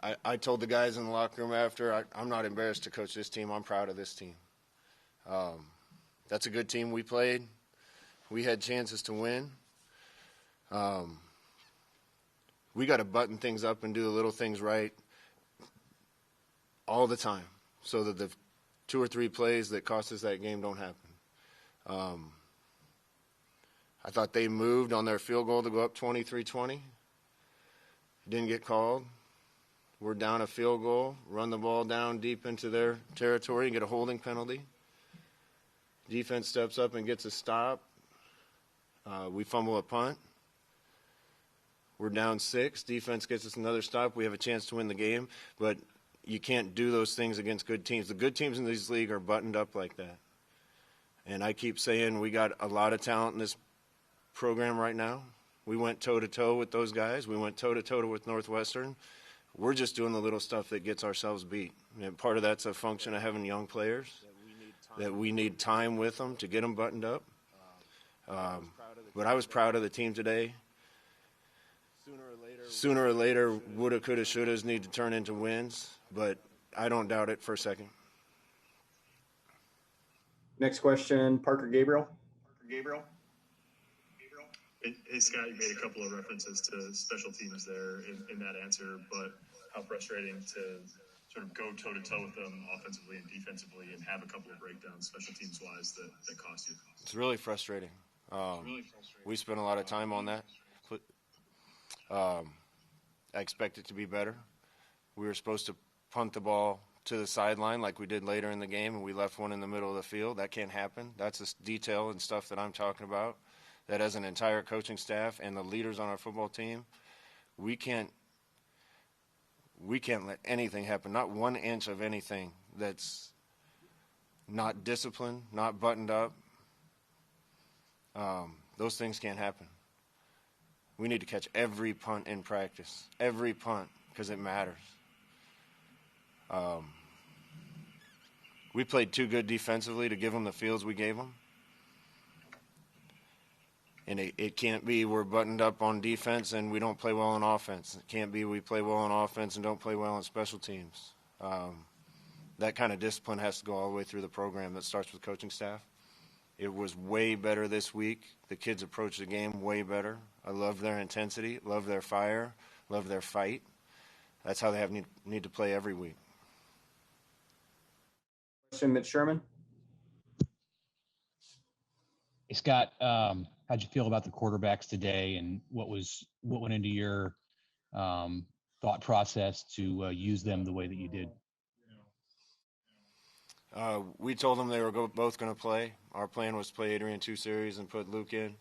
I told the guys in the locker room after, I'm not embarrassed to coach this team. I'm proud of this team. That's a good team we played. We had chances to win. We got to button things up and do the little things right all the time so that the 2 or 3 plays that cost us that game don't happen. I thought they moved on their field goal to go up 23-20. Didn't get called. We're down a field goal, run the ball down deep into their territory and get a holding penalty. Defense steps up and gets a stop. We fumble a punt. We're down 6. Defense gets us another stop. We have a chance to win the game, but you can't do those things against good teams. The good teams in this league are buttoned up like that. And I keep saying we got a lot of talent in this program right now. We went toe-to-toe with those guys. We went toe-to-toe with Northwestern. We're just doing the little stuff that gets ourselves beat. And part of that's a function of having young players, that we need time with them to get them buttoned up. But I was proud of the team today. Sooner or later, woulda, coulda, shouldas need to turn into wins, but I don't doubt it for a second. Next question, Parker Gabriel. Hey, Scott, you made a couple of references to special teams there in that answer, but how frustrating to sort of go toe-to-toe with them offensively and defensively and have a couple of breakdowns special teams-wise that cost you. It's really frustrating. We spent a lot of time on that. I expect it to be better. We were supposed to punt the ball to the sideline like we did later in the game, and we left one in the middle of the field. That can't happen. That's the detail and stuff that I'm talking about. That as an entire coaching staff and the leaders on our football team, we can't let anything happen, not 1 inch of anything that's not disciplined, not buttoned up. Those things can't happen. We need to catch every punt in practice, every punt, because it matters. We played too good defensively to give them the fields we gave them. And it can't be we're buttoned up on defense and we don't play well on offense. It can't be we play well on offense and don't play well on special teams. That kind of discipline has to go all the way through the program. That starts with coaching staff. It was way better this week. The kids approached the game way better. I love their intensity, love their fire, love their fight. That's how they need to play every week. Question, Mitch Sherman. Hey, Scott, how'd you feel about the quarterbacks today, and what went into your thought process to use them the way that you did? We told them they were both going to play. Our plan was to play Adrian 2 series and put Luke in.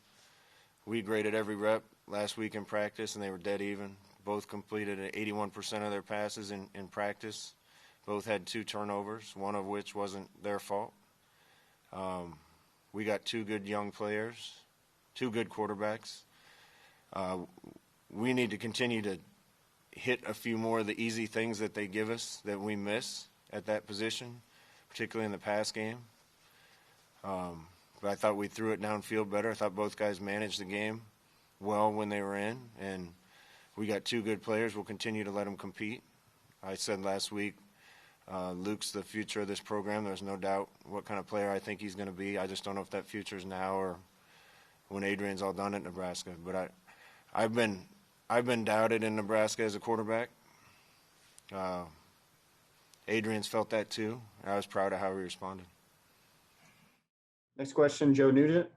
We graded every rep last week in practice, and they were dead even. Both completed 81% of their passes in practice. Both had 2 turnovers, one of which wasn't their fault. We got 2 good young players, 2 good quarterbacks. We need to continue to hit a few more of the easy things that they give us that we miss at that position, particularly in the pass game. But I thought we threw it downfield better. I thought both guys managed the game well when they were in, and we got 2 good players. We'll continue to let them compete. I said last week, Luke's the future of this program. There's no doubt what kind of player I think he's going to be. I just don't know if that future is now or when Adrian's all done at Nebraska. But I've been doubted in Nebraska as a quarterback. Adrian's felt that too. I was proud of how he responded. Next question, Joe Nugent.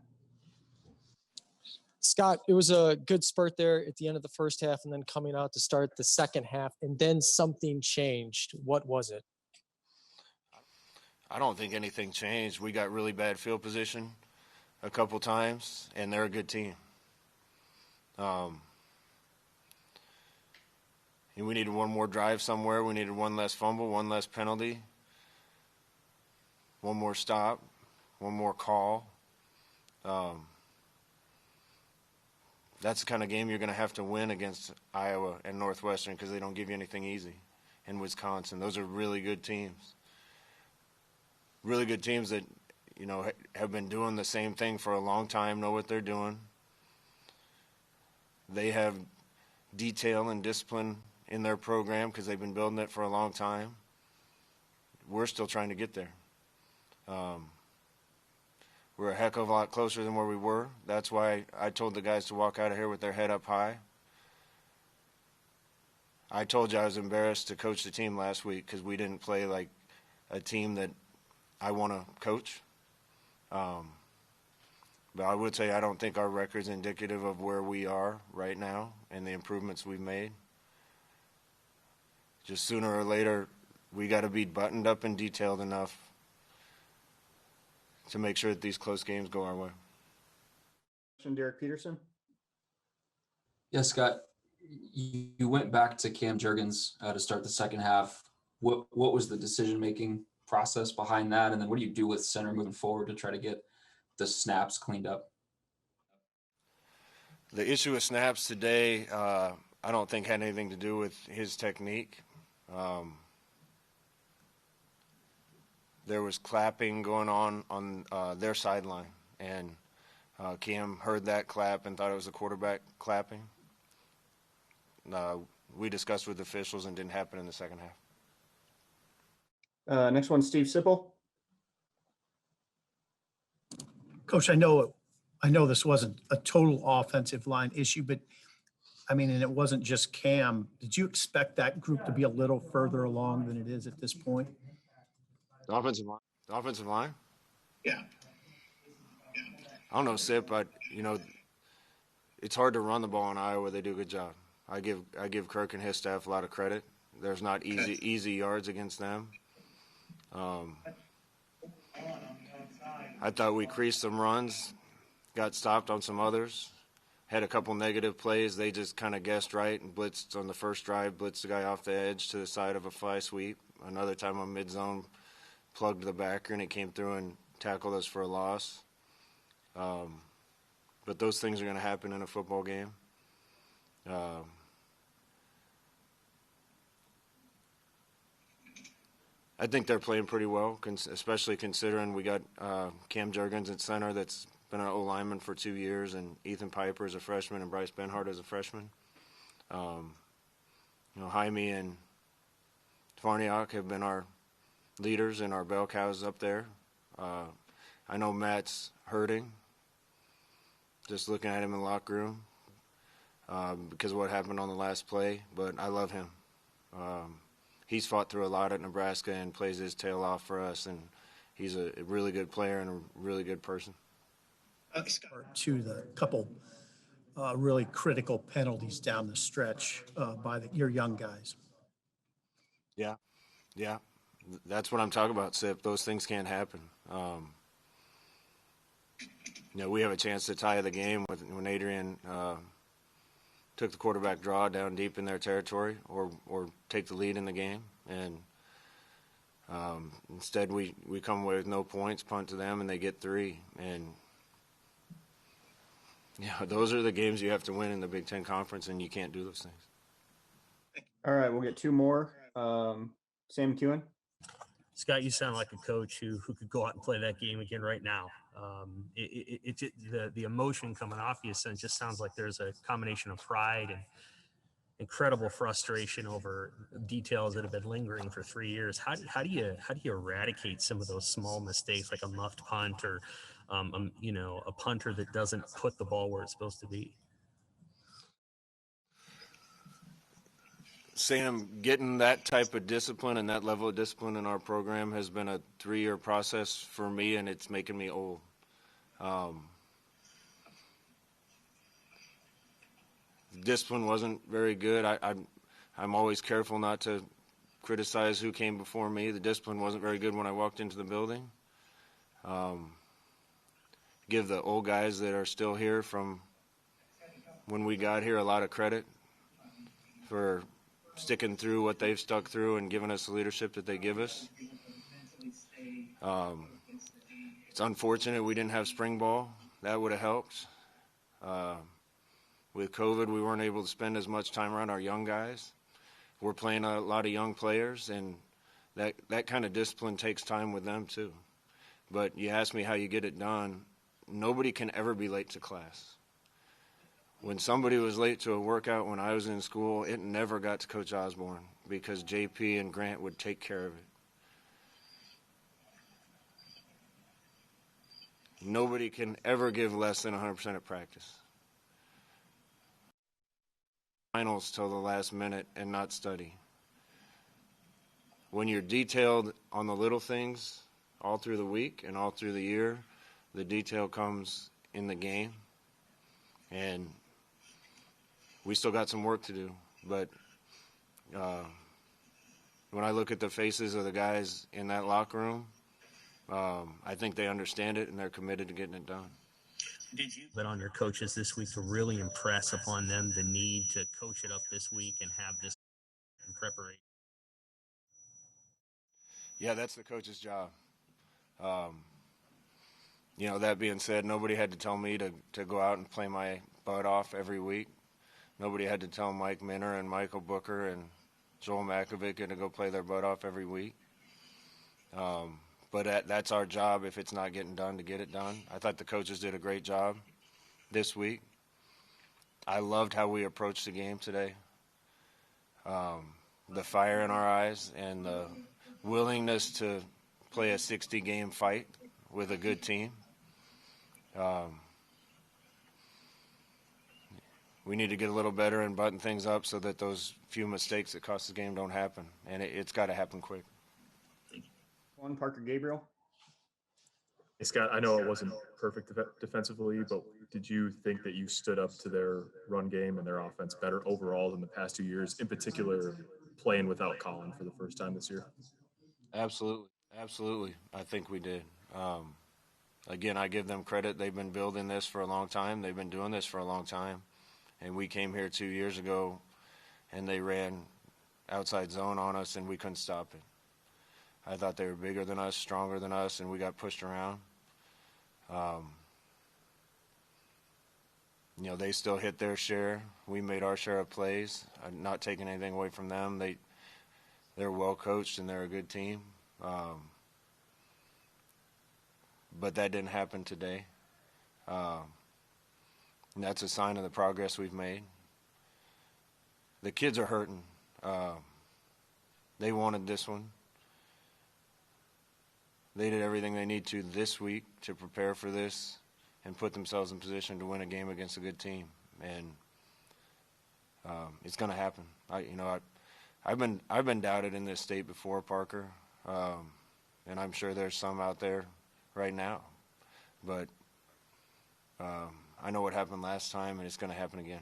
Scott, it was a good spurt there at the end of the first half and then coming out to start the second half, and then something changed. What was it? I don't think anything changed. We got really bad field position a couple times, and they're a good team. And we needed one more drive somewhere. We needed one less fumble, one less penalty, one more stop, one more call. That's the kind of game you're going to have to win against Iowa and Northwestern because they don't give you anything easy. And Wisconsin, those are really good teams. Really good teams that, you know, have been doing the same thing for a long time, know what they're doing. They have detail and discipline in their program because they've been building it for a long time. We're still trying to get there. We're a heck of a lot closer than where we were. That's why I told the guys to walk out of here with their head up high. I told you I was embarrassed to coach the team last week because we didn't play like a team that I want to coach. But I would say I don't think our record's indicative of where we are right now and the improvements we've made. Just sooner or later, we got to be buttoned up and detailed enough to make sure that these close games go our way. Derek Peterson. Yes, Scott, you went back to Cam Jurgens to start the second half. What was the decision-making process behind that? And then what do you do with center moving forward to try to get the snaps cleaned up? The issue with snaps today, I don't think had anything to do with his technique. There was clapping going on their sideline, and Cam heard that clap and thought it was the quarterback clapping. We discussed with officials and didn't happen in the second half. Next one, Steve Sipple. Coach, I know this wasn't a total offensive line issue, but I mean, and it wasn't just Cam. Did you expect that group to be a little further along than it is at this point? The offensive line? The offensive line? Yeah. I don't know, Sip, but, it's hard to run the ball in Iowa. They do a good job. I give Kirk and his staff a lot of credit. There's not easy yards against them. I thought we creased some runs, got stopped on some others, had a couple negative plays. They just kind of guessed right and blitzed on the first drive, blitzed the guy off the edge to the side of a fly sweep. Another time on mid-zone, plugged the backer, and it came through and tackled us for a loss. But those things are going to happen in a football game. I think they're playing pretty well, especially considering we got Cam Jurgens at center that's been an O-lineman for 2 years, and Ethan Piper is a freshman and Bryce Benhart is a freshman. Jaime and Farniak have been our leaders and our bell cows up there. I know Matt's hurting, just looking at him in the locker room because of what happened on the last play, but I love him. He's fought through a lot at Nebraska and plays his tail off for us, and he's a really good player and a really good person. To the couple really critical penalties down the stretch by your young guys. Yeah, that's what I'm talking about, Sip. Those things can't happen. We have a chance to tie the game when Adrian took the quarterback draw down deep in their territory or take the lead in the game. And instead we come away with no points, punt to them, and they get 3. And, those are the games you have to win in the Big Ten Conference, and you can't do those things. All right, we'll get 2 more. Sam McEwen. Scott, you sound like a coach who could go out and play that game again right now. The emotion coming off you just sounds like there's a combination of pride and incredible frustration over details that have been lingering for 3 years. How do you eradicate some of those small mistakes, like a muffed punt or a punter that doesn't put the ball where it's supposed to be? Sam, getting that type of discipline and that level of discipline in our program has been a 3-year process for me, and it's making me old. Discipline wasn't very good. I'm always careful not to criticize who came before me. The discipline wasn't very good when I walked into the building. Give the old guys that are still here from when we got here a lot of credit for sticking through what they've stuck through and giving us the leadership that they give us. It's unfortunate we didn't have spring ball. That would have helped. With COVID, we weren't able to spend as much time around our young guys. We're playing a lot of young players, and that kind of discipline takes time with them too. But you ask me how you get it done. Nobody can ever be late to class. When somebody was late to a workout when I was in school, it never got to Coach Osborne because JP and Grant would take care of it. Nobody can ever give less than 100% at practice. Finals till the last minute and not study. When you're detailed on the little things all through the week and all through the year, the detail comes in the game. And we still got some work to do. But when I look at the faces of the guys in that locker room, I think they understand it and they're committed to getting it done. Did you bet on your coaches this week to really impress upon them the need to coach it up this week and have this in preparation? Yeah, that's the coach's job. That being said, nobody had to tell me to go out and play my butt off every week. Nobody had to tell Mike Minner and Michael Booker and Joel Makovic to go play their butt off every week. But that's our job if it's not getting done to get it done. I thought the coaches did a great job this week. I loved how we approached the game today. The fire in our eyes and the willingness to play a 60-game fight with a good team. We need to get a little better and button things up so that those few mistakes that cost the game don't happen. And it's got to happen quick. One, Parker Gabriel. Hey, Scott, I know it wasn't perfect defensively, but did you think that you stood up to their run game and their offense better overall than the past 2 years, in particular playing without Colin for the first time this year? Absolutely. I think we did. Again, I give them credit. They've been building this for a long time. They've been doing this for a long time. And we came here 2 years ago, and they ran outside zone on us, and we couldn't stop it. I thought they were bigger than us, stronger than us, and we got pushed around. They still hit their share. We made our share of plays. I'm not taking anything away from them. They're well coached and they're a good team. But that didn't happen today. And that's a sign of the progress we've made. The kids are hurting. They wanted this one. They did everything they need to this week to prepare for this and put themselves in position to win a game against a good team. And it's going to happen. I've been doubted in this state before, Parker, and I'm sure there's some out there right now. But I know what happened last time, and it's going to happen again.